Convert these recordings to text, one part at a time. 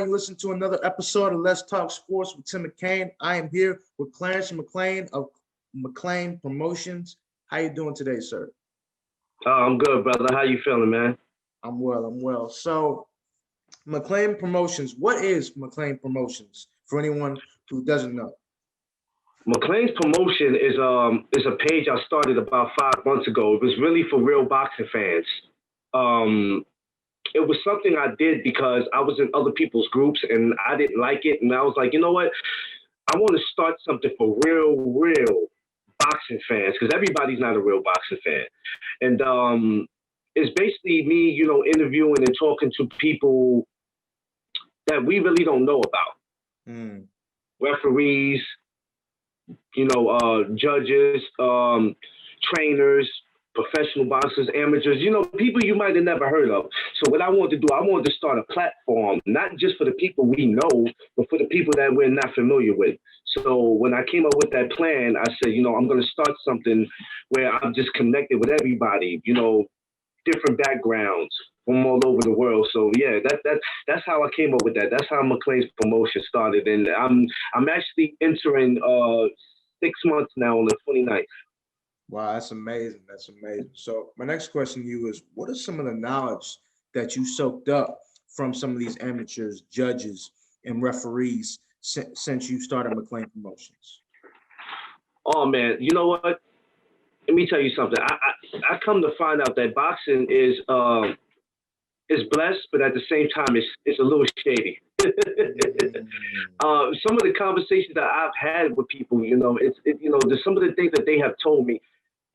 everyone. Listen to another episode of Let's Talk Sports with Tim McCain. I am here with Clarence McClain of McClain Promotions. How you doing today, sir? I'm good, brother. How you feeling, man? I'm well. So, McClain Promotions. What is McClain Promotions for anyone who doesn't know? McClain's Promotion is a page I started about 5 months ago. It was really for real boxing fans. It was something I did because I was in other people's groups and I didn't like it. And I was like, you know what? I want to start something for real boxing fans because everybody's not a real boxing fan. And it's basically me, interviewing and talking to people that we really don't know about. Referees, judges, trainers, professional boxers, amateurs, people you might have never heard of. So what I wanted to do, I wanted to start a platform, not just for the people we know, but for the people that we're not familiar with. So when I came up with that plan, I said, I'm going to start something where I'm just connected with everybody, different backgrounds from all over the world. So yeah, that's how I came up with that. That's how McClain's Promotion started. And I'm actually entering 6 months now on the 29th. Wow, that's amazing. So my next question to you is, what are some of the knowledge that you soaked up from some of these amateurs, judges, and referees since you started McClain Promotions? Oh man, you know what? Let me tell you something. I come to find out that boxing is blessed, but at the same time, it's a little shady. Some of the conversations that I've had with people, there's some of the things that they have told me,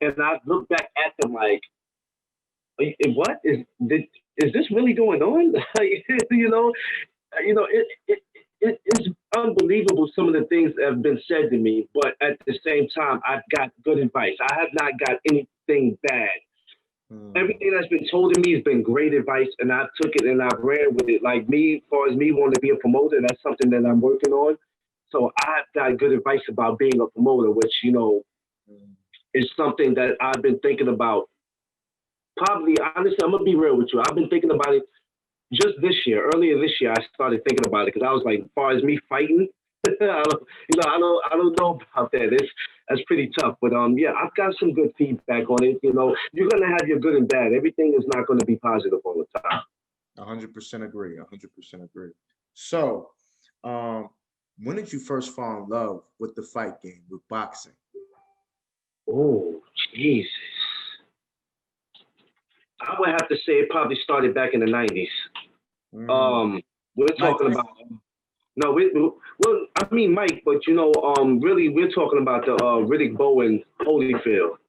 and I look back at them like, what is this really going on? It's unbelievable some of the things that have been said to me, but at the same time, I've got good advice. I have not got anything bad. Everything that's been told to me has been great advice, and I took it and I ran with it. Like me, as far as me wanting to be a promoter, that's something that I'm working on. So I've got good advice about being a promoter, which, is something that I've been thinking about. Probably, honestly, I'm gonna be real with you. I've been thinking about it just this year. Earlier this year, I started thinking about it because I was like, as far as me fighting, I don't know about that. That's pretty tough. But yeah, I've got some good feedback on it. You're gonna have your good and bad. Everything is not gonna be positive all the time. 100% agree. 100% agree. So, when did you first fall in love with the fight game, with boxing? Oh, Jesus. I would have to say it probably started back in the 90s. We're talking about Mike, but really we're talking about the Riddick Bowe and Holyfield.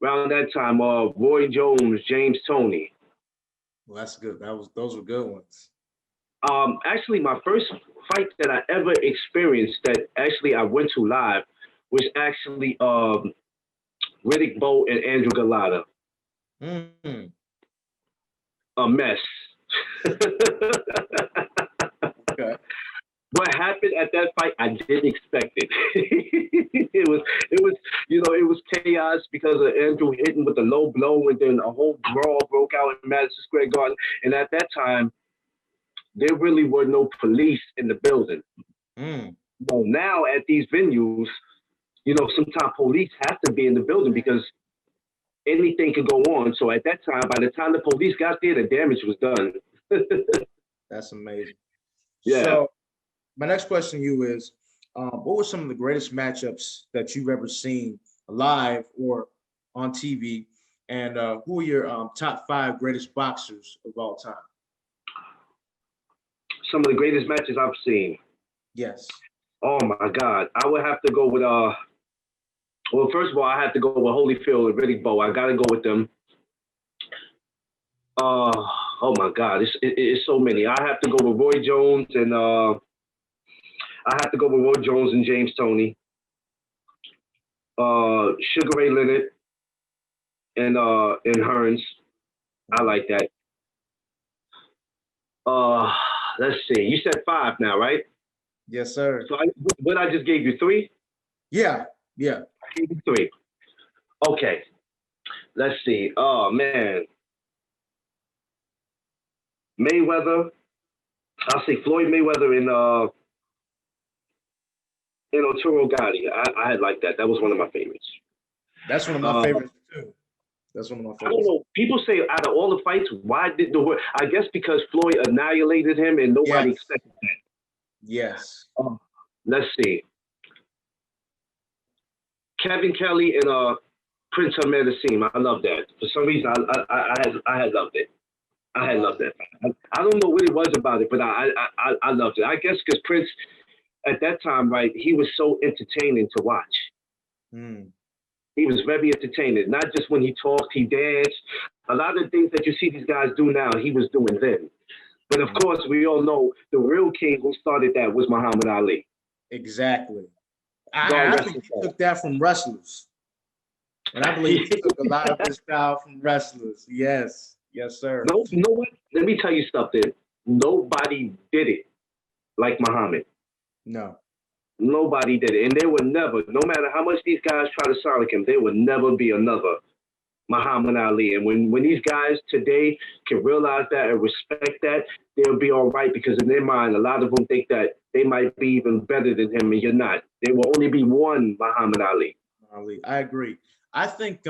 Around that time, Roy Jones, James Toney. Well, that's good. Those were good ones. Actually, my first fight that I ever experienced that actually I went to live was actually Riddick Bowe and Andrew Galata. A mess. Okay. What happened at that fight, I didn't expect it. it was chaos because of Andrew hitting with a low blow, and then a whole brawl broke out in Madison Square Garden. And at that time, there really were no police in the building. Well, now at these venues, sometimes police have to be in the building because anything could go on. So at that time, by the time the police got there, the damage was done. That's amazing. Yeah. So my next question to you is, what were some of the greatest matchups that you've ever seen live or on TV? And who are your top 5 greatest boxers of all time? Some of the greatest matches I've seen. Yes. Oh my God. I would have to go with well, first of all, I have to go with Holyfield and Riddick Bowe. I gotta go with them. Oh my God, it's so many. I have to go with Roy Jones and James Toney. Sugar Ray Leonard and Hearns. I like that. Let's see. You said 5 now, right? Yes, sir. So what I just gave you 3? Yeah. I gave you 3. Okay. Let's see. Oh man. Mayweather. I'll say Floyd Mayweather and Arturo Gatti. I had like that. That was one of my favorites. That's one of my favorites too. That's one of my I don't favorites. know. People say out of all the fights, why did the I guess because Floyd annihilated him and nobody Yes. expected that. Yes. Let's see. Kevin Kelly and Prince Ahmed. I love that. For some reason, I had loved it. I had loved that. I don't know what it was about it, but I loved it. I guess because Prince at that time, right, he was so entertaining to watch. He was very entertaining. Not just when he talked, he danced. A lot of the things that you see these guys do now, he was doing then. But of course, we all know the real king who started that was Muhammad Ali. Exactly. I think he took that from wrestlers. And I believe he took a lot of his style from wrestlers. Yes. Yes, sir. No, you know what? Let me tell you something. Nobody did it like Muhammad. No. Nobody did it. And there would never, no matter how much these guys try to sound like him, there would never be another Muhammad Ali. And when these guys today can realize that and respect that, they'll be all right, because in their mind, a lot of them think that they might be even better than him, and you're not. There will only be one Muhammad Ali. I agree. I think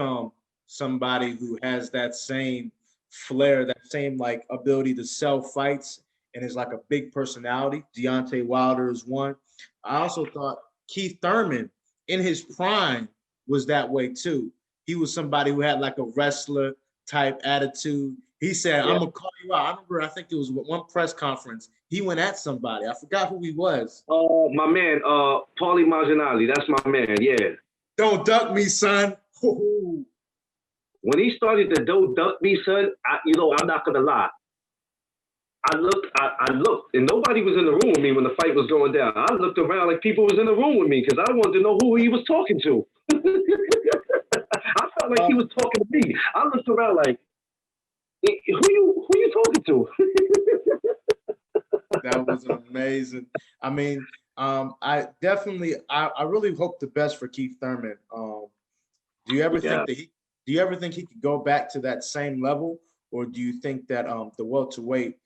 somebody who has that same flair, that same like ability to sell fights and is like a big personality, Deontay Wilder is one. I also thought Keith Thurman in his prime was that way too. He was somebody who had like a wrestler type attitude. He said, I'm gonna call you out. I remember, I think it was one press conference. He went at somebody. I forgot who he was. Oh, my man, Paulie Malignaggi. That's my man, yeah. Don't duck me, son. When he started to don't duck me, son, I'm not gonna lie. I looked, and nobody was in the room with me when the fight was going down. I looked around like people was in the room with me because I wanted to know who he was talking to. I felt like he was talking to me. I looked around like, who you talking to? That was amazing. I mean, I really hope the best for Keith Thurman. Do you ever think he could go back to that same level, or do you think that the welterweight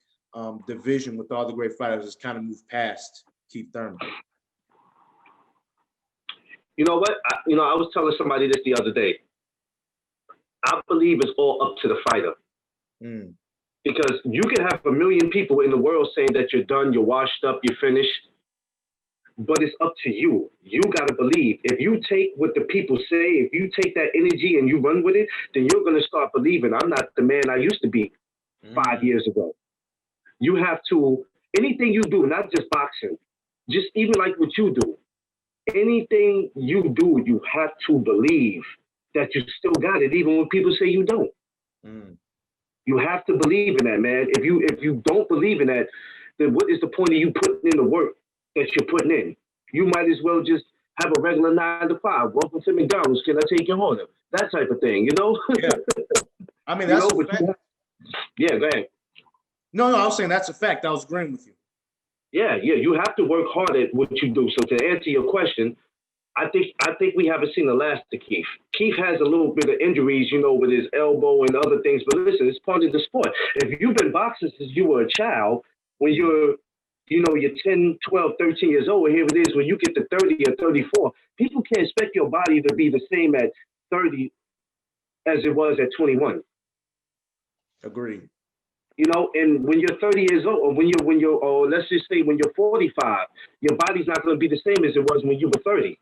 division with all the great fighters has kind of moved past Keith Thurman? You know what? I was telling somebody this the other day. I believe it's all up to the fighter. Because you can have a million people in the world saying that you're done, you're washed up, you're finished. But it's up to you. You got to believe. If you take what the people say, if you take that energy and you run with it, then you're going to start believing, I'm not the man I used to be 5 years ago. You have to, anything you do, not just boxing, just even like what you do, anything you do, you have to believe that you still got it, even when people say you don't. You have to believe in that, man. If you don't believe in that, then what is the point of you putting in the work that you're putting in? You might as well just have a regular 9 to 5. Welcome to McDonald's. Can I take your order? That type of thing, Yeah. I mean, that's a fact. Yeah, go ahead. No, I was saying that's a fact. I was agreeing with you. Yeah. You have to work hard at what you do. So to answer your question, I think we haven't seen the last of Keith. Keith has a little bit of injuries, with his elbow and other things. But listen, it's part of the sport. If you've been boxing since you were a child, when you're 10, 12, 13 years old, here it is when you get to 30 or 34, people can't expect your body to be the same at 30 as it was at 21. Agreed. And when you're 30 years old, or let's just say when you're 45, your body's not going to be the same as it was when you were 30.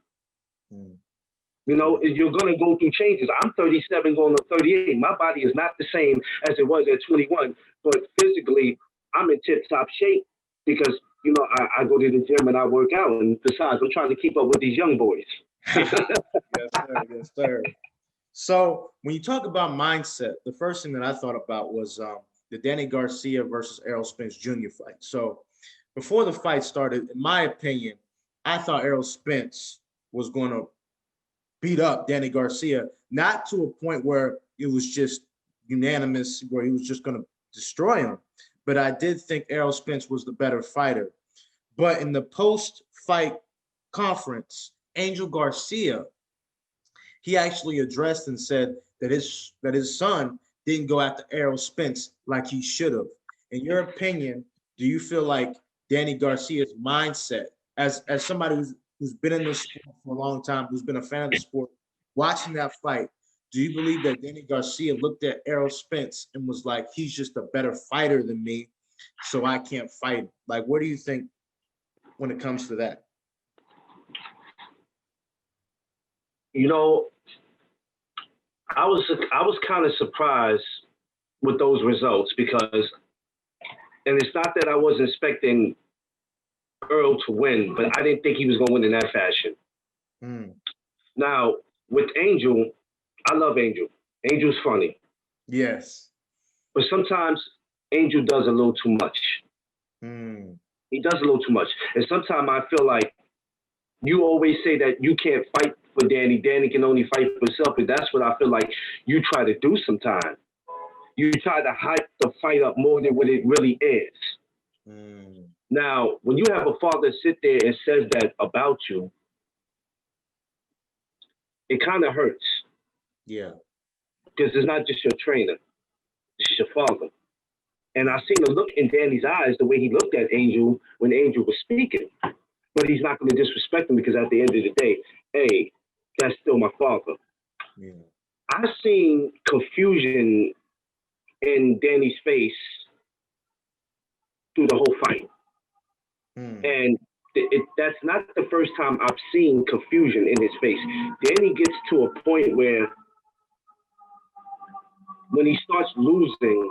You're going to go through changes. I'm 37 going to 38. My body is not the same as it was at 21, but physically, I'm in tip-top shape because, I go to the gym and I work out. And besides, I'm trying to keep up with these young boys. Yes, sir. Yes, sir. So when you talk about mindset, the first thing that I thought about was the Danny Garcia versus Errol Spence Jr. fight. So before the fight started, in my opinion, I thought Errol Spence was going to beat up Danny Garcia, not to a point where it was just unanimous, where he was just going to destroy him. But I did think Errol Spence was the better fighter. But in the post-fight conference, Angel Garcia, he actually addressed and said that his son didn't go after Errol Spence like he should have. in your opinion, do you feel like Danny Garcia's mindset, as somebody who's been in this sport for a long time, who's been a fan of the sport, watching that fight, do you believe that Danny Garcia looked at Errol Spence and was like, he's just a better fighter than me, so I can't fight him? Like, what do you think when it comes to that? You know, I was kind of surprised with those results because, and it's not that I wasn't expecting Earl to win, but I didn't think he was going to win in that fashion. Now, with Angel, I love Angel. Angel's funny. Yes. But sometimes Angel does a little too much. He does a little too much. And sometimes I feel like you always say that you can't fight for Danny. Danny can only fight for himself. And that's what I feel like you try to do sometimes. You try to hype the fight up more than what it really is. Now, when you have a father sit there and says that about you, it kind of hurts. Yeah. Because it's not just your trainer, it's your father. And I seen the look in Danny's eyes, the way he looked at Angel when Angel was speaking. But he's not going to disrespect him because at the end of the day, hey, that's still my father. Yeah. I seen confusion in Danny's face through the whole fight. And that's not the first time I've seen confusion in his face. Danny gets to a point where when he starts losing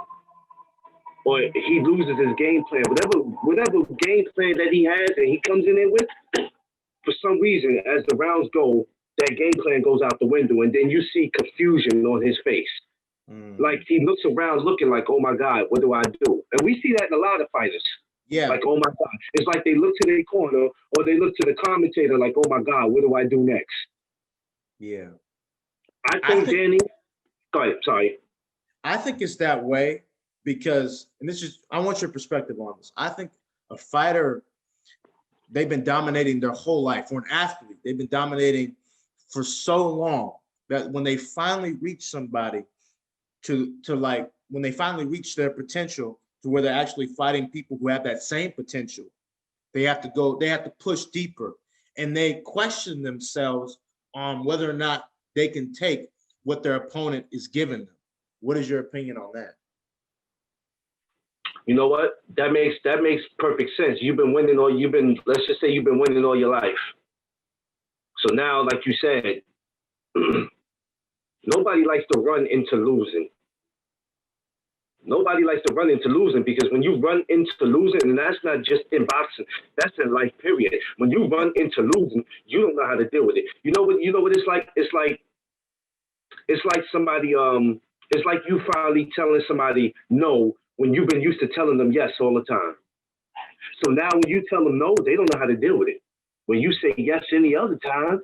or he loses his game plan, whatever game plan that he has and he comes in there with, for some reason, as the rounds go, that game plan goes out the window, and then you see confusion on his face. Like he looks around looking like, oh my God, what do I do? And we see that in a lot of fighters. Yeah. Like, oh my God. It's like they look to their corner or they look to the commentator like, oh my God, what do I do next? Yeah. I think Danny, go ahead, sorry. I think it's that way because, and this is, I want your perspective on this. I think a fighter, they've been dominating their whole life. For an athlete, they've been dominating for so long that when they finally reach somebody to like, when they finally reach their potential to where they're actually fighting people who have that same potential, they have to push deeper, and they question themselves on whether or not they can take what their opponent is giving them. What is your opinion on that? You know what? That makes perfect sense. Let's just say you've been winning all your life. So now, like you said, nobody likes to run into losing. Nobody likes to run into losing because when you run into losing, and that's not just in boxing, that's in life, period. When you run into losing, you don't know how to deal with it. You know what it's like? It's like somebody, it's like you finally telling somebody no when you've been used to telling them yes all the time. So now when you tell them no, they don't know how to deal with it. When you say yes any other time,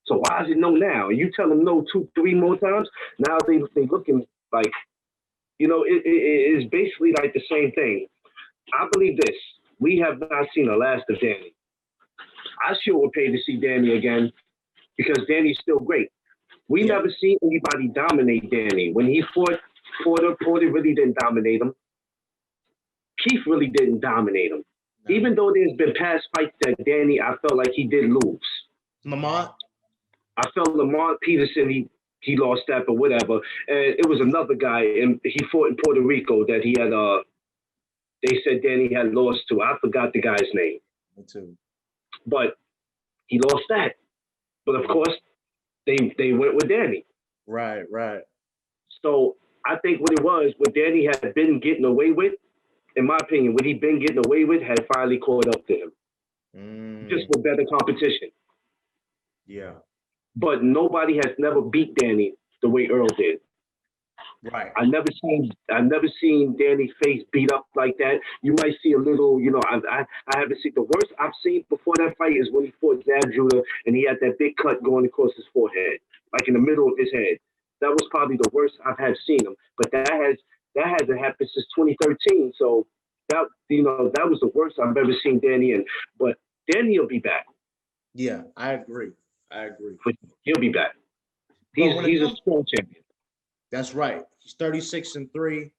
so why is it no now? And you tell them no 2, 3 more times, now they looking like, it is basically like the same thing. I believe this. We have not seen the last of Danny. I sure would pay to see Danny again because Danny's still great. We never seen anybody dominate Danny. When he fought Porter really didn't dominate him. Keith really didn't dominate him. No. Even though there's been past fights that Danny, I felt like he did lose. Lamont? I felt Lamont Peterson, he lost that, but whatever. And it was another guy, and he fought in Puerto Rico that he had, they said Danny had lost to. I forgot the guy's name. Me too. But he lost that. But of course, they went with Danny. Right. So I think what Danny had been getting away with, in my opinion, what he'd been getting away with had finally caught up to him. Just with better competition. Yeah. But nobody has never beat Danny the way Earl did. Right. I never seen Danny's face beat up like that. You might see a little, I haven't seen the worst I've seen before that fight is when he fought Zab Judah and he had that big cut going across his forehead, like in the middle of his head. That was probably the worst I've had seen him. But that hasn't happened since 2013. So that was the worst I've ever seen Danny in. But Danny will be back. Yeah, I agree. But he'll be back. He's a strong champion. That's right. He's 36-3.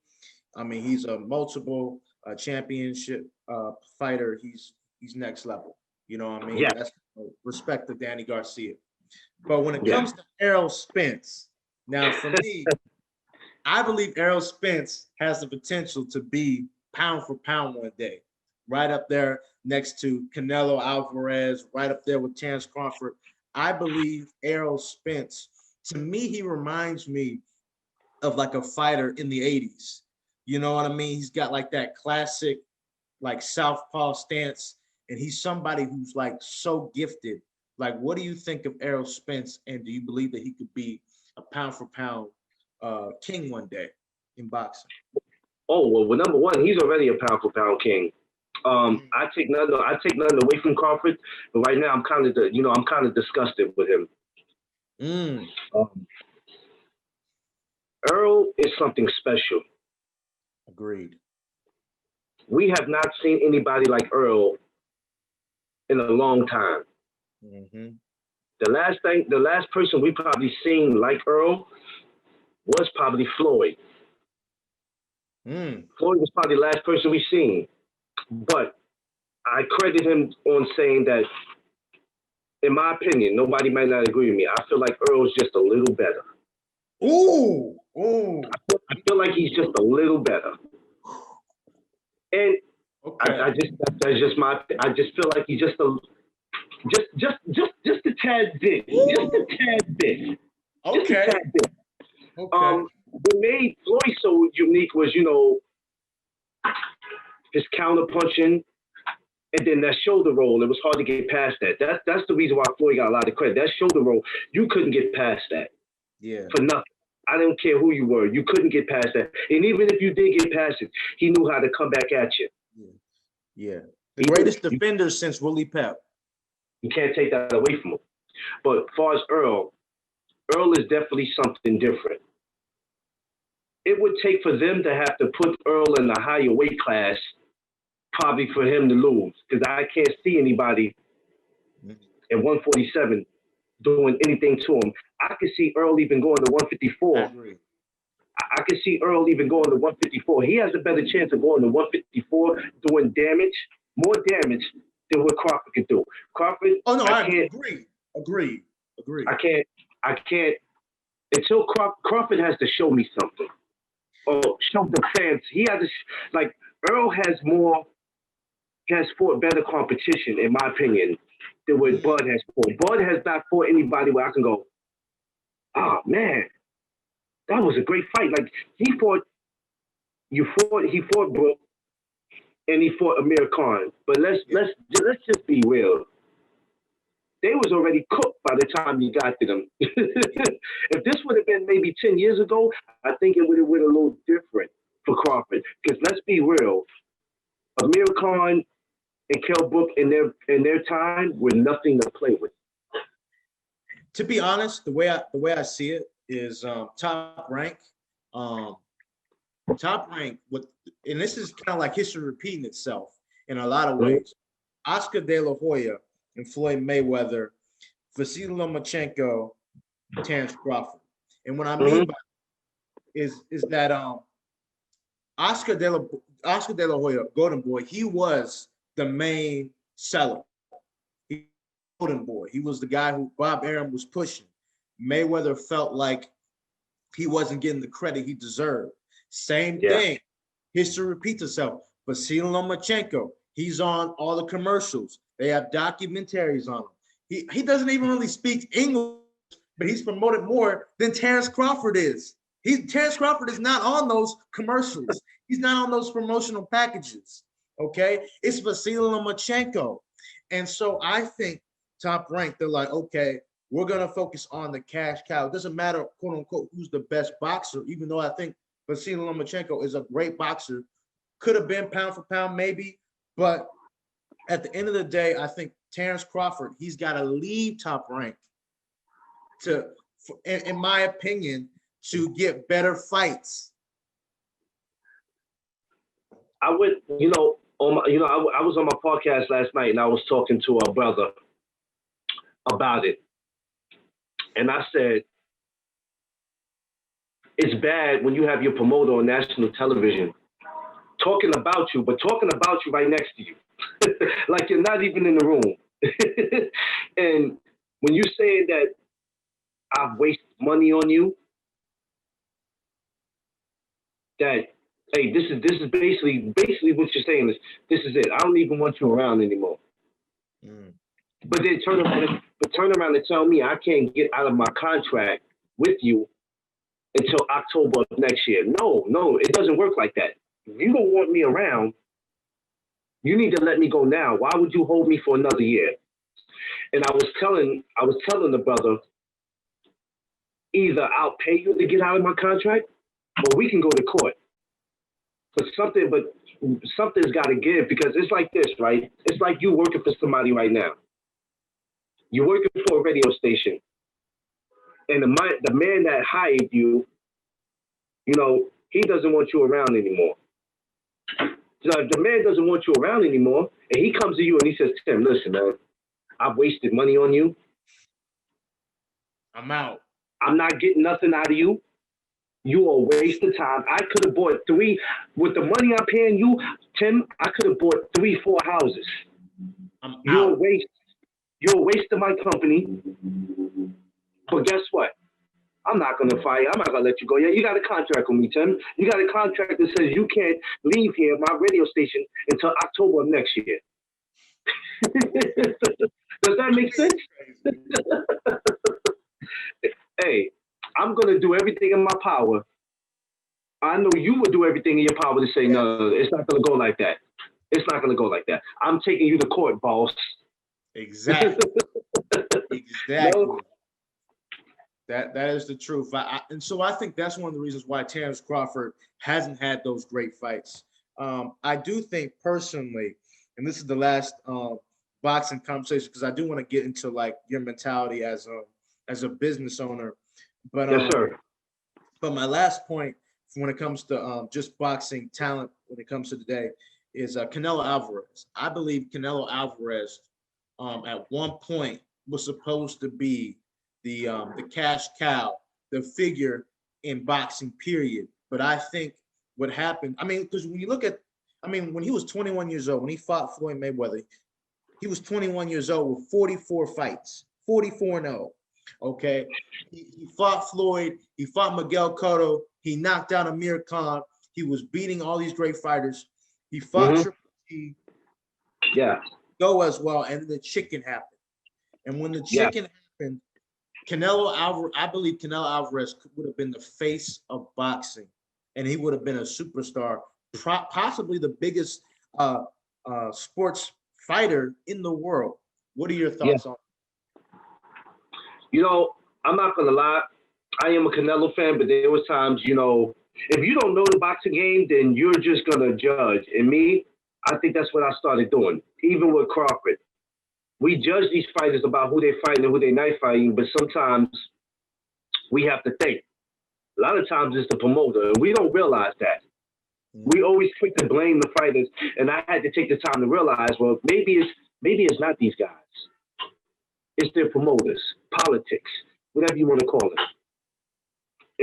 I mean, he's a multiple championship fighter. He's next level. You know what I mean? Yeah, That's respect to Danny Garcia. But when it yeah. comes to Errol Spence, now for me, I believe Errol Spence has the potential to be pound for pound one day, right up there next to Canelo Alvarez, right up there with Terence Crawford. I believe Errol Spence, to me, he reminds me of like a fighter in the 80s. You know what I mean? He's got like that classic, like southpaw stance, and he's somebody who's like so gifted. Like, what do you think of Errol Spence, and do you believe that he could be a pound for pound king one day in boxing? Oh well, number one, he's already a pound for pound king. Mm, I take nothing away from Crawford, but right now I'm kind of disgusted with him. mm, Um, Earl is something special. agreed. We have not seen anybody like Earl in a long time. Hmm. The last person we probably seen like Earl was probably Floyd. Mm, Floyd was probably the last person we seen. But I credit him on saying that, in my opinion, nobody might not agree with me. I feel like Earl's just a little better. ooh, ooh. I feel like he's just a little better. And Okay, that's just my. I just feel like he's just a just a tad bit, just a ooh, tad bit, just a okay, tad bit. okay. What made Floyd so unique was his counter punching and then that shoulder roll. It was hard to get past that. That's the reason why Floyd got a lot of credit. That shoulder roll, you couldn't get past that Yeah, for nothing. I don't care who you were, you couldn't get past that. And even if you did get past it, he knew how to come back at you. yeah, yeah. The He knew. greatest defender since Willie Pep. You can't take that away from him. But as far as Earl is definitely something different. It would take for them to have to put Earl in a higher weight class, probably for him to lose, because I can't see anybody Mhm. at 147 doing anything to him. I could see Earl even going to I 154. agree. I could see Earl even going to 154. He has a better chance of going to 154, doing damage, more damage than what Crawford could do. Crawford, Oh no, I I can't, agree, agree, agree. I can't, until Crawford has to show me something. Or show the fans. He has to, like, Earl has fought better competition, in my opinion, than what Mm, Bud has fought. Bud has not fought anybody where I can go, oh man, that was a great fight. Like he fought Brooke and he fought Amir Khan. But yeah. let's just be real. They was already cooked by the time you got to them. Yeah. If this would have been maybe 10 years ago, I think it would have been a little different for Crawford. Because let's be real, Amir Khan and Kell Brook in their time were nothing to play with. To be honest, the way I see it is top rank. Um, top rank with, and this is kind of like history repeating itself in a lot of Mhm. ways. Oscar De La Hoya and Floyd Mayweather, Vasily Lomachenko, Terence Crawford. And what I mean Mhm. by is that Oscar De La Oscar De La Hoya, Golden Boy, he was the main seller. He Golden Boy. He was the guy who Bob Arum was pushing. Mayweather felt like he wasn't getting the credit he deserved. Same Yeah. thing. History repeats itself. Vasily Lomachenko, he's on all the commercials. They have documentaries on him. He doesn't even really speak English, but he's promoted more than Terence Crawford is. Terence Crawford is not on those commercials. He's not on those promotional packages. Okay, it's Vasily Lomachenko, and so I think top rank. They're like, okay, we're gonna focus on the cash cow. It doesn't matter, quote unquote, who's the best boxer. Even though I think Vasily Lomachenko is a great boxer, could have been pound for pound maybe, but at the end of the day, I think Terence Crawford, he's got to leave top rank to, in my opinion, to get better fights. I would, I was on my podcast last night and I was talking to a brother about it. And I said, it's bad when you have your promoter on national television talking about you, but talking about you right next to you, like you're not even in the room. And when you say that I've wasted money on you, that hey, this is basically what you're saying is this is it. I don't even want you around anymore. Mm. But then turn around and tell me I can't get out of my contract with you until October of next year. No, it doesn't work like that. If you don't want me around, you need to let me go now. Why would you hold me for another year? And I was telling the brother, either I'll pay you to get out of my contract, or we can go to court. But something's got to give, because it's like this, right? It's like you working for somebody right now. You're working for a radio station, and the man that hired you, he doesn't want you around anymore. So if the man doesn't want you around anymore, and he comes to you and he says, Tim, listen, man, I've wasted money on you. I'm out. I'm not getting nothing out of you. You are a waste of time. I could have bought with the money I'm paying you, Tim, I could have bought 3-4 houses. You're a waste. You're a waste of my company. But guess what? I'm not going to fire you. I'm not going to let you go. Yeah, you got a contract with me, Tim. You got a contract that says you can't leave here, my radio station, until October of next year. Does that make sense? Hey, I'm going to do everything in my power. I know you would do everything in your power to say, no, it's not going to go like that. It's not going to go like that. I'm taking you to court, boss. Exactly. Exactly. No. That is the truth. And so I think that's one of the reasons why Terence Crawford hasn't had those great fights. I do think personally, and this is the last boxing conversation, because I do want to get into like your mentality as a business owner. But yes, sir. But my last point when it comes to just boxing talent, when it comes to today, is Canelo Alvarez. I believe Canelo Alvarez at one point was supposed to be the cash cow, the figure in boxing, period. But I think what happened, because when you look at, when he was 21 years old, when he fought Floyd Mayweather, he was 21 years old with 44 fights, 44-0. Okay, he fought Floyd, he fought Miguel Cotto, he knocked down Amir Khan, he was beating all these great fighters. He fought Triple G, go as well, and the chicken happened. And when the chicken happened, I believe Canelo Alvarez would have been the face of boxing, and he would have been a superstar, possibly the biggest sports fighter in the world. What are your thoughts on? I'm not gonna lie. I am a Canelo fan, but there was times, if you don't know the boxing game, then you're just gonna judge. And me, I think that's what I started doing. Even with Crawford, we judge these fighters about who they're fighting and who they're not fighting, but sometimes we have to think. A lot of times it's the promoter, and we don't realize that. We always quick to blame the fighters, and I had to take the time to realize, well, maybe it's not these guys. It's their promoters, politics, whatever you want to call it.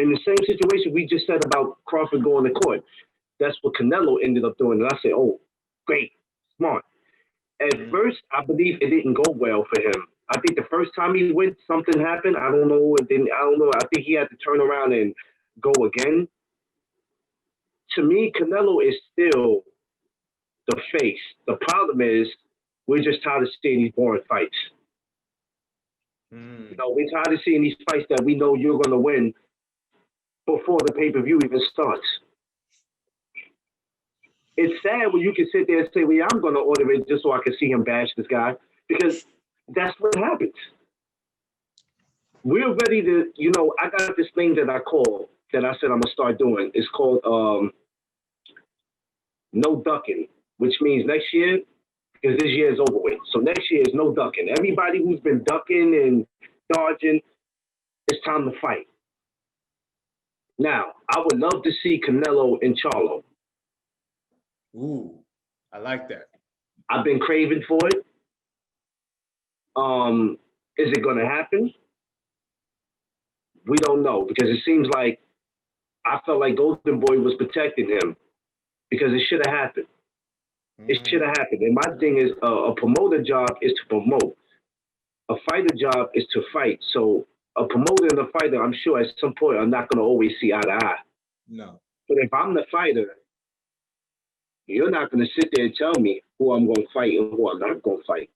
In the same situation we just said about Crawford going to court, that's what Canelo ended up doing. And I said, oh, great, smart. At first, I believe it didn't go well for him. I think the first time he went, something happened. I don't know. I don't know. I think he had to turn around and go again. To me, Canelo is still the face. The problem is we're just tired of seeing these boring fights. We're tired of seeing these fights that we know you're going to win before the pay-per-view even starts. It's sad when you can sit there and say, well, I'm going to order it just so I can see him bash this guy, because that's what happens. We're ready to, I got this thing that I said I'm going to start doing. It's called no ducking, which means next year, because this year is over with. So next year is no ducking. Everybody who's been ducking and dodging, it's time to fight. Now, I would love to see Canelo and Charlo. Ooh, I like that. I've been craving for it. Is it going to happen? We don't know, because it seems like I felt like Golden Boy was protecting him. because it should have happened. It should have happened. And my thing is, a promoter job is to promote. A fighter job is to fight. So a promoter and a fighter, I'm sure at some point are not going to always see eye to eye. No. But if I'm the fighter, you're not going to sit there and tell me who I'm going to fight and who I'm not going to fight.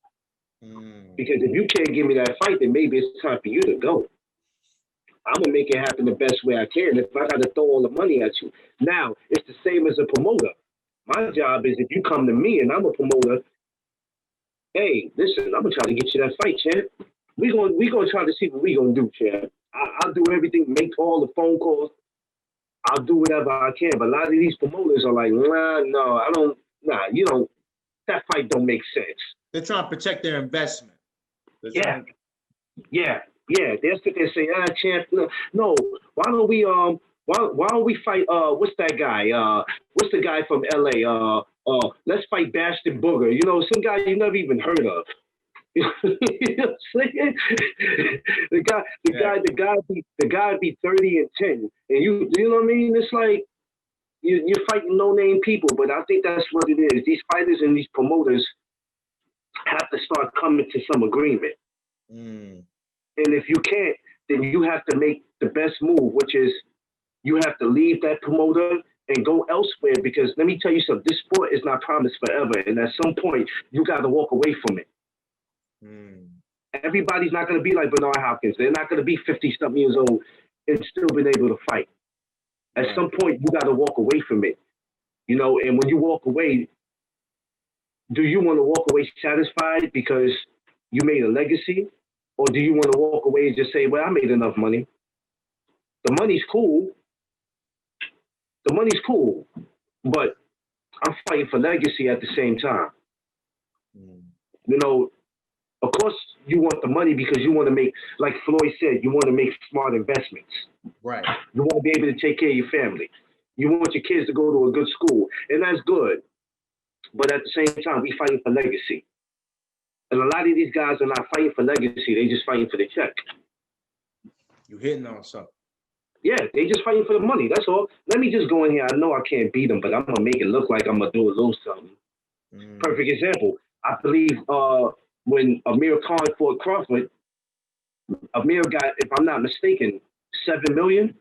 Because if you can't give me that fight, then maybe it's time for you to go. I'm going to make it happen the best way I can. If I got to throw all the money at you. Now, it's the same as a promoter. My job is if you come to me and I'm a promoter, hey, listen, I'm going to try to get you that fight, champ. We gonna try to see what we going to do, champ. I'll do everything, make all the phone calls. I'll do whatever I can. But a lot of these promoters are like, that fight don't make sense. They're trying to protect their investment. Yeah. They'll sit there and say, champ, no, why don't we fight, what's that guy? What's the guy from LA? Let's fight Bastion Booger. You know, some guy you never even heard of. You know what I'm saying? The guy be 30-10. And you know what I mean? It's like you're fighting no-name people, but I think that's what it is. These fighters and these promoters have to start coming to some agreement. And if you can't, then you have to make the best move, which is you have to leave that promoter and go elsewhere, because let me tell you something, this sport is not promised forever. And at some point, you got to walk away from it. Everybody's not going to be like Bernard Hopkins. They're not going to be 50-something years old and still been able to fight. At some point, you got to walk away from it. You know, and when you walk away, do you want to walk away satisfied because you made a legacy? Or do you want to walk away and just say, well, I made enough money. The money's cool. But I'm fighting for legacy at the same time. You know, of course, you want the money because you want to make, like Floyd said, you want to make smart investments. Right. You want to be able to take care of your family. You want your kids to go to a good school. And that's good. But at the same time, we fighting for legacy. And a lot of these guys are not fighting for legacy. They just fighting for the check. You hitting on something. Yeah, they just fighting for the money. That's all. Let me just go in here. I know I can't beat them, but I'm going to make it look like I'm going to do a little something. Perfect example. I believe when Amir Khan fought Crawford, Amir got, if I'm not mistaken, $7 million.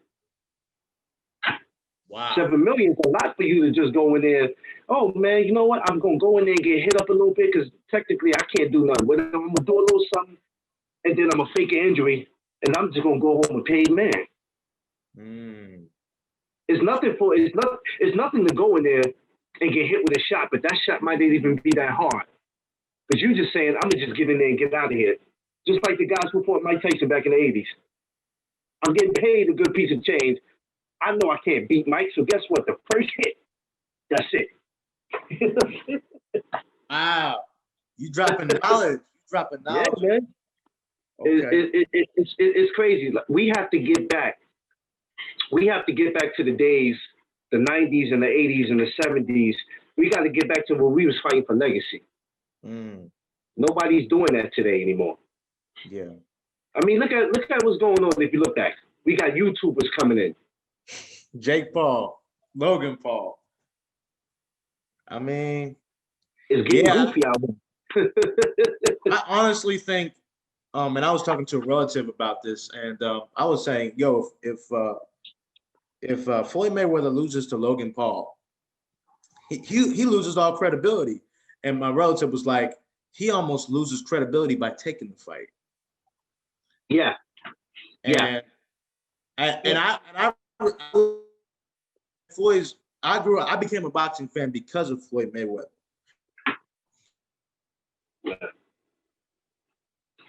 Wow. $7 million is a lot for you to just go in there. Oh, man, you know what? I'm going to go in there and get hit up a little bit because technically I can't do nothing. But I'm going to do a little something, and then I'm going to fake an injury, and I'm just going to go home a paid man. It's nothing to go in there and get hit with a shot, but that shot might not even be that hard. Because you're just saying, I'm going to just get in there and get out of here. Just like the guys who fought Mike Tyson back in the 80s. I'm getting paid a good piece of change. I know I can't beat Mike, so guess what? The first hit, that's it. Wow. You dropping knowledge. Yeah, man. Okay. It's crazy. We have to get back. We have to get back to the days, the 90s and the 80s and the 70s. We got to get back to where we was fighting for legacy. Nobody's doing that today anymore. Yeah. I mean, look at what's going on. If you look back, we got YouTubers coming in. Jake Paul, Logan Paul. I mean, it's getting goofy out there. I honestly think, and I was talking to a relative about this, and I was saying, yo, if Floyd Mayweather loses to Logan Paul, he loses all credibility. And my relative was like, he almost loses credibility by taking the fight. Yeah. And I became a boxing fan because of Floyd Mayweather.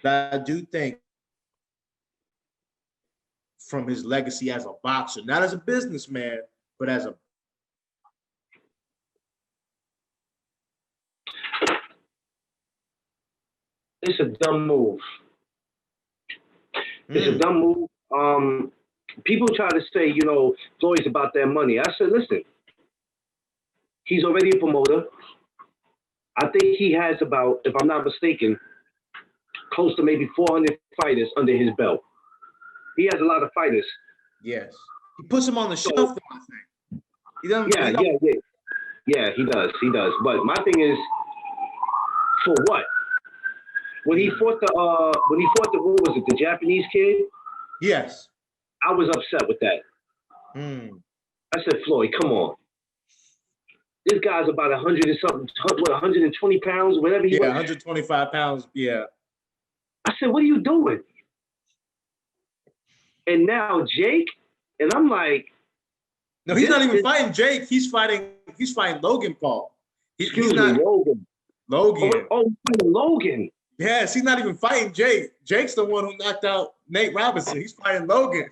But I do think from his legacy as a boxer, not as a businessman, but as a it's a dumb move. It's a dumb move. People try to say, you know, Floyd's about that money. I said, listen, he's already a promoter. I think he has about, if I'm not mistaken, close to maybe 400 fighters under his belt. He has a lot of fighters. Yes. He puts him on the shelf, though, I think. He doesn't. Yeah. Yeah, he does. He does. But my thing is, for what? When he fought the what was it, the Japanese kid? Yes. I was upset with that. I said, Floyd, come on. This guy's about 100 and something, what, 120 pounds, whatever he was. 125 pounds. Yeah. I said, what are you doing? And now Jake, and I'm like, no, he's not even fighting Jake. He's fighting Logan Paul. Excuse me, Logan. Logan. Oh, Logan. Yes, he's not even fighting Jake. Jake's the one who knocked out Nate Robinson. He's fighting Logan.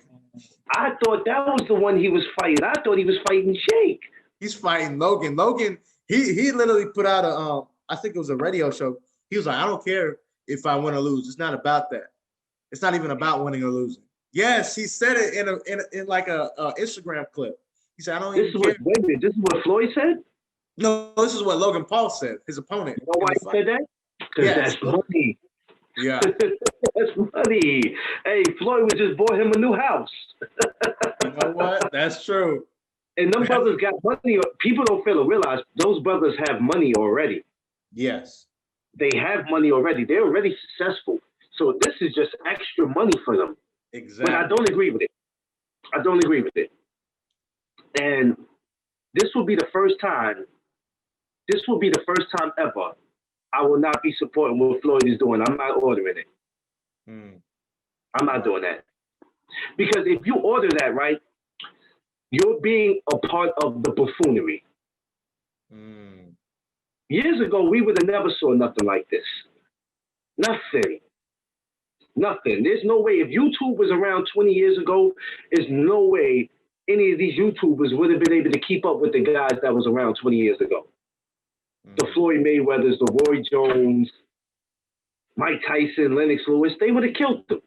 I thought that was the one he was fighting. I thought he was fighting Jake. He's fighting Logan. Logan, he literally put out a I think it was a radio show. He was like, I don't care if I win or lose. It's not about that. It's not even about winning or losing. Yes, he said it in like a Instagram clip. He said, I don't even care. This is what Floyd said? No, this is what Logan Paul said, his opponent. You know why he said that? Because that's money. Yeah. That's money. Hey, Floyd just bought him a new house. You know what? That's true. And them brothers got money. People don't fail to realize those brothers have money already. Yes. They have money already. They're already successful. So this is just extra money for them. Exactly. But I don't agree with it. I don't agree with it. And this will be the first time ever I will not be supporting what Floyd is doing. I'm not ordering it. I'm not doing that. Because if you order that, right, you're being a part of the buffoonery. Years ago, we would have never saw nothing like this. Nothing. There's no way. If YouTube was around 20 years ago, there's no way any of these YouTubers would have been able to keep up with the guys that was around 20 years ago. The Floyd Mayweathers, the Roy Jones, Mike Tyson, Lennox Lewis, they would have killed them.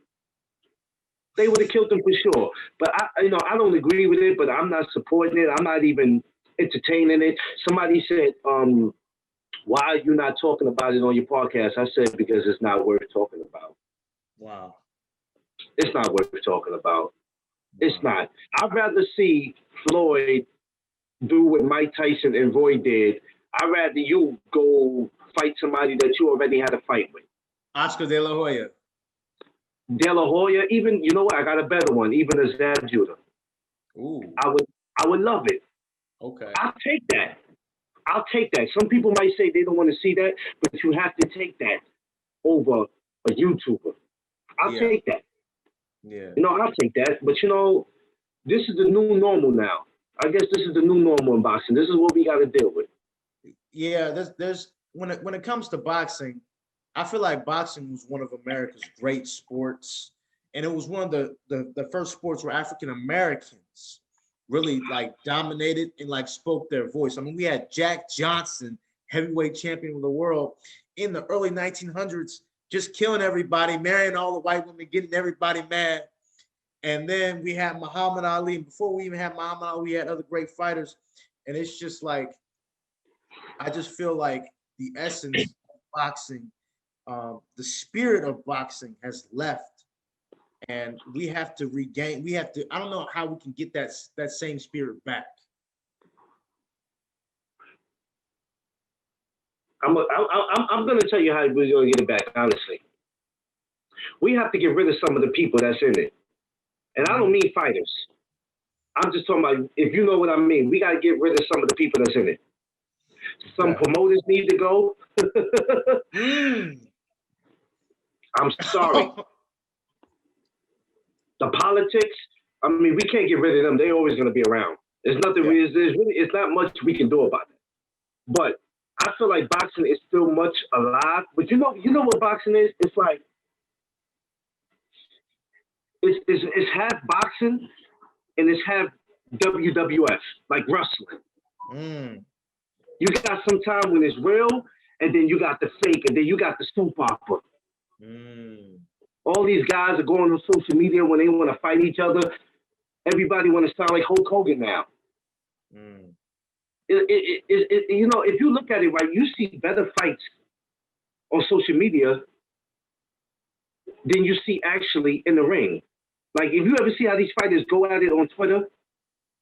They would have killed them for sure. But I don't agree with it, but I'm not supporting it. I'm not even entertaining it. Somebody said, why are you not talking about it on your podcast? I said, because it's not worth talking about. Wow. It's not worth talking about. It's not. I'd rather see Floyd do what Mike Tyson and Roy did. I'd rather you go fight somebody that you already had a fight with. Oscar De La Hoya. De La Hoya, even, you know what? I got a better one. Even a Zab Judah. Ooh. I would love it. Okay. I'll take that. Some people might say they don't want to see that, but you have to take that over a YouTuber. I'll take that. Yeah. I'll take that. But this is the new normal now. I guess this is the new normal in boxing. This is what we got to deal with. Yeah, there's when it comes to boxing, I feel like boxing was one of America's great sports, and it was one of the first sports where African Americans really like dominated and like spoke their voice. I mean, we had Jack Johnson, heavyweight champion of the world, in the early 1900s, just killing everybody, marrying all the white women, getting everybody mad. And then we had Muhammad Ali, and before we even had Muhammad Ali, we had other great fighters. And it's just like, I just feel like the essence of boxing, the spirit of boxing has left, and we have to regain. I don't know how we can get that same spirit back. I'm going to tell you how we're going to get it back, honestly. We have to get rid of some of the people that's in it. And I don't mean fighters. I'm just talking about, if you know what I mean, we got to get rid of some of the people that's in it. Some promoters need to go. I'm sorry. The politics, I mean, we can't get rid of them. They're always going to be around. There's nothing it's not much we can do about it. But I feel like boxing is still much alive. But you know what boxing is? It's like, it's half boxing and it's half WWF, like wrestling. You got some time when it's real, and then you got the fake, and then you got the soap opera. All these guys are going on social media when they want to fight each other. Everybody want to sound like Hulk Hogan now. If you look at it right, you see better fights on social media than you see actually in the ring. Like, if you ever see how these fighters go at it on Twitter,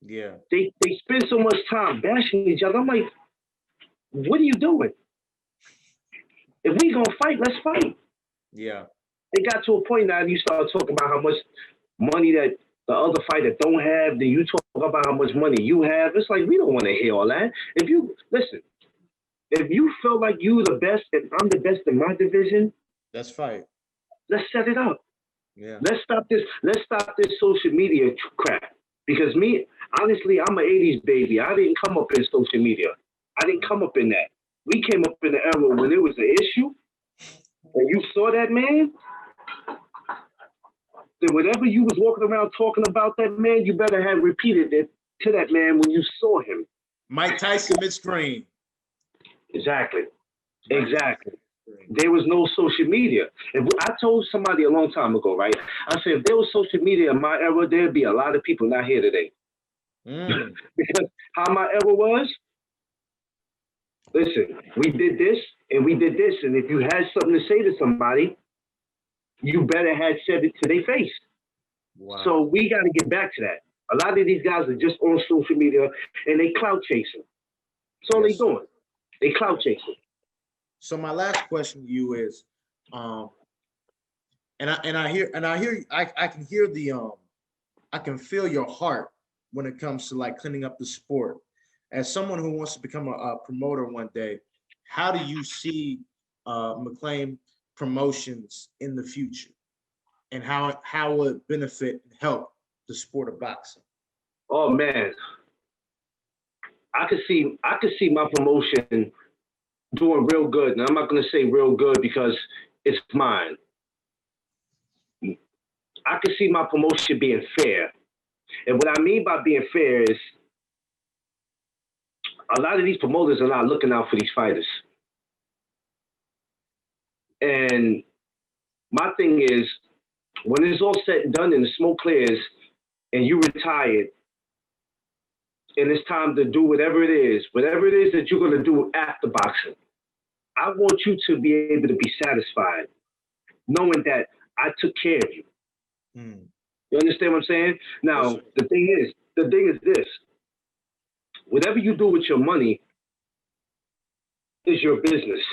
they spend so much time bashing each other. I'm like, what are you doing? If we gonna fight, let's fight. Yeah. It got to a point now you start talking about how much money that the other fighter don't have, then you talk about how much money you have. It's like we don't want to hear all that. If you listen, if you feel like you the best and I'm the best in my division, Let's fight. let's set it up. Yeah. Let's stop this. Let's stop this social media crap. Because me, honestly, I'm an '80s baby. I didn't come up in social media. I didn't come up in that. We came up in the era when it was an issue, and you saw that man. Then whatever you was walking around talking about that man, you better have repeated it to that man when you saw him. Mike Tyson mid-screen. Exactly. Exactly. There was no social media. If I told somebody a long time ago, right? I said, if there was social media in my era, there'd be a lot of people not here today. Because how my era was, listen, we did this and we did this. And if you had something to say to somebody, you better have said it to their face. Wow. So we got to get back to that. A lot of these guys are just on social media and they clout chasing. That's all they doing. They clout chasing. So my last question to you is, I can hear I can feel your heart when it comes to like cleaning up the sport. As someone who wants to become a promoter one day, how do you see McClain Promotions in the future, and how will it benefit and help the sport of boxing? Oh man, I could see my promotion doing real good. And I'm not going to say real good because it's mine. I could see my promotion being fair. And what I mean by being fair is a lot of these promoters are not looking out for these fighters. And my thing is, when it's all said and done and the smoke clears and you retired, and it's time to do whatever it is that you're going to do after boxing, I want you to be able to be satisfied knowing that I took care of you. You understand what I'm saying? Now, the thing is this. Whatever you do with your money is your business.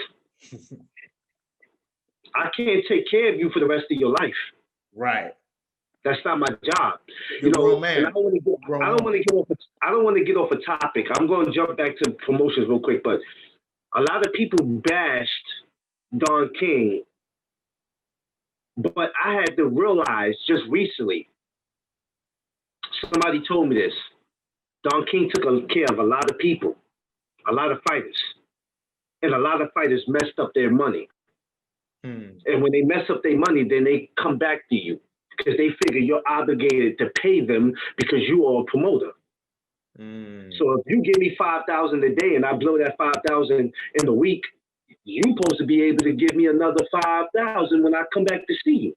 I can't take care of you for the rest of your life. Right. That's not my job. You're a man. I don't want to get off a topic. I'm going to jump back to promotions real quick, but a lot of people bashed Don King, but I had to realize just recently, somebody told me this. Don King took care of a lot of people, a lot of fighters, and a lot of fighters messed up their money. And when they mess up their money, then they come back to you because they figure you're obligated to pay them because you are a promoter. So if you give me $5,000 a day and I blow that $5,000 in the week, you're supposed to be able to give me another $5,000 when I come back to see you.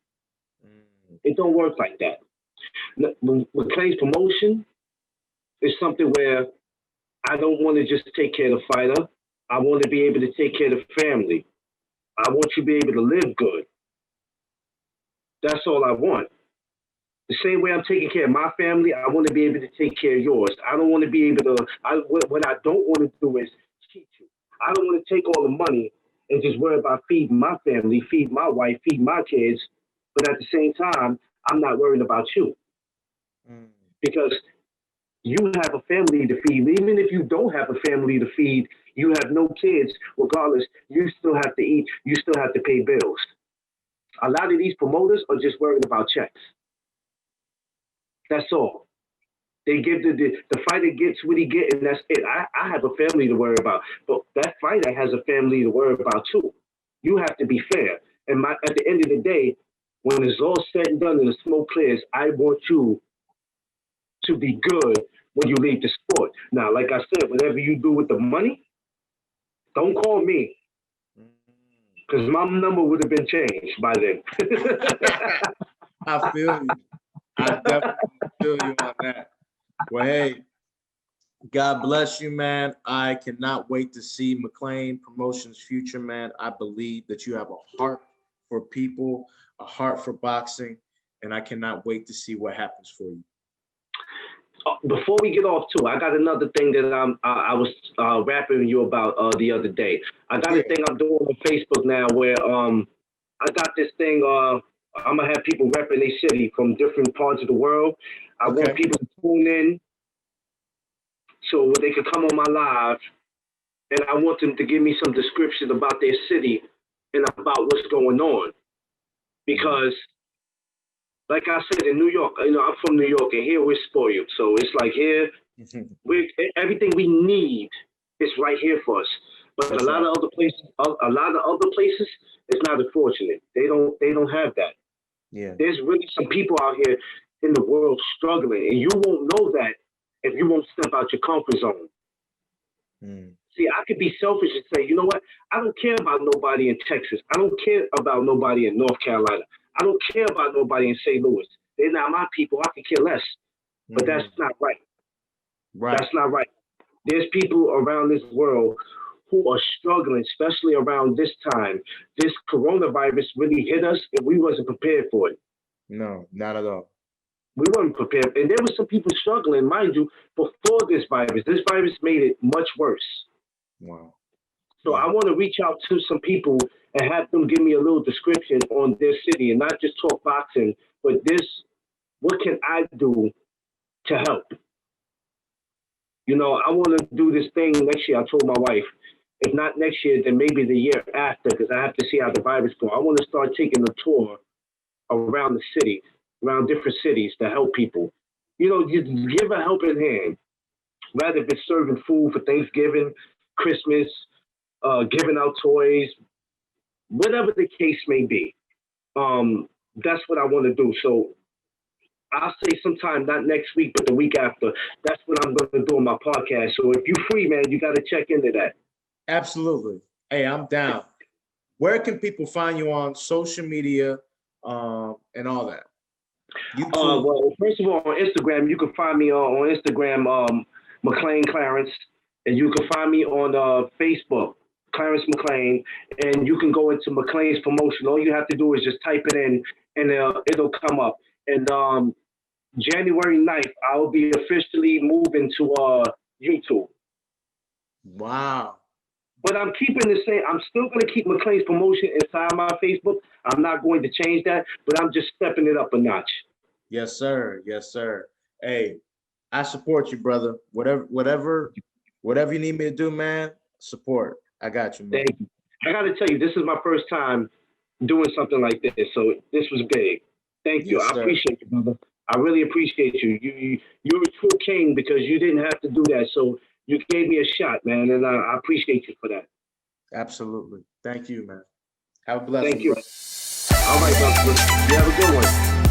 It don't work like that. McClain's promotion is something where I don't want to just take care of the fighter. I want to be able to take care of the family. I want you to be able to live good. That's all I want. The same way I'm taking care of my family, I want to be able to take care of yours. I don't want to be able to, what I don't want to do is cheat you. I don't want to take all the money and just worry about feeding my family, feed my wife, feed my kids. But at the same time, I'm not worried about you. Because you have a family to feed. Even if you don't have a family to feed, you have no kids, regardless, you still have to eat, you still have to pay bills. A lot of these promoters are just worried about checks. That's all. They give the fighter gets what he gets, and that's it. I have a family to worry about, but that fighter has a family to worry about too. You have to be fair. And at the end of the day, when it's all said and done and the smoke clears, I want you to be good when you leave the sport. Now, like I said, whatever you do with the money, don't call me. Because my number would have been changed by then. I feel you. I definitely feel you on that. Well, hey, God bless you, man. I cannot wait to see McClain Promotions' future, man. I believe that you have a heart for people, a heart for boxing, and I cannot wait to see what happens for you. before we get off too, I got another thing that I was rapping you about the other day. I got a thing I'm doing on Facebook now where I got this thing. I'm gonna have people repping their city from different parts of the world. I want people to tune in so they can come on my live, and I want them to give me some description about their city and about what's going on. Because, like I said, in New York, I'm from New York, and here we're spoiled. So it's like here, everything we need is right here for us. But a lot of other places, it's not unfortunate. They don't have that. Yeah. There's really some people out here in the world struggling, and you won't know that if you won't step out your comfort zone. See, I could be selfish and say, you know what? I don't care about nobody in Texas. I don't care about nobody in North Carolina. I don't care about nobody in St. Louis. They're not my people. I could care less. But that's not right. That's not right. There's people around this world who are struggling, especially around this time. This coronavirus really hit us, and we wasn't prepared for it. No, not at all. We weren't prepared. And there were some people struggling, mind you, before this virus. This virus made it much worse. Wow. So I want to reach out to some people and have them give me a little description on their city and not just talk boxing, but what can I do to help? I want to do this thing next year. I told my wife, if not next year, then maybe the year after, because I have to see how the virus goes. I want to start taking a tour around the city, around different cities to help people. Just give a helping hand. Rather if it's serving food for Thanksgiving, Christmas, giving out toys, whatever the case may be. That's what I want to do. So I'll say sometime, not next week, but the week after. That's what I'm going to do on my podcast. So if you're free, man, you got to check into that. Absolutely. Hey, I'm down. Where can people find you on social media and all that? Well, first of all, on Instagram, you can find me on Instagram, McClain Clarence, and you can find me on Facebook, Clarence McClain, and you can go into McClain's promotion. All you have to do is just type it in, and it'll come up. And January 9th, I'll be officially moving to YouTube. Wow. But I'm keeping the same. I'm still going to keep McClain's promotion inside my Facebook. I'm not going to change that, but I'm just stepping it up a notch. Yes, sir. Yes, sir. Hey, I support you, brother. Whatever you need me to do, man, support. I got you, man. Thank you. I got to tell you, this is my first time doing something like this, so this was big. Thank you. Yes, I appreciate you, brother. I really appreciate you. You're a true king because you didn't have to do that. So you gave me a shot, man, and I appreciate you for that. Absolutely. Thank you, man. Have a blessing. Thank you. All right, brother. You have a good one.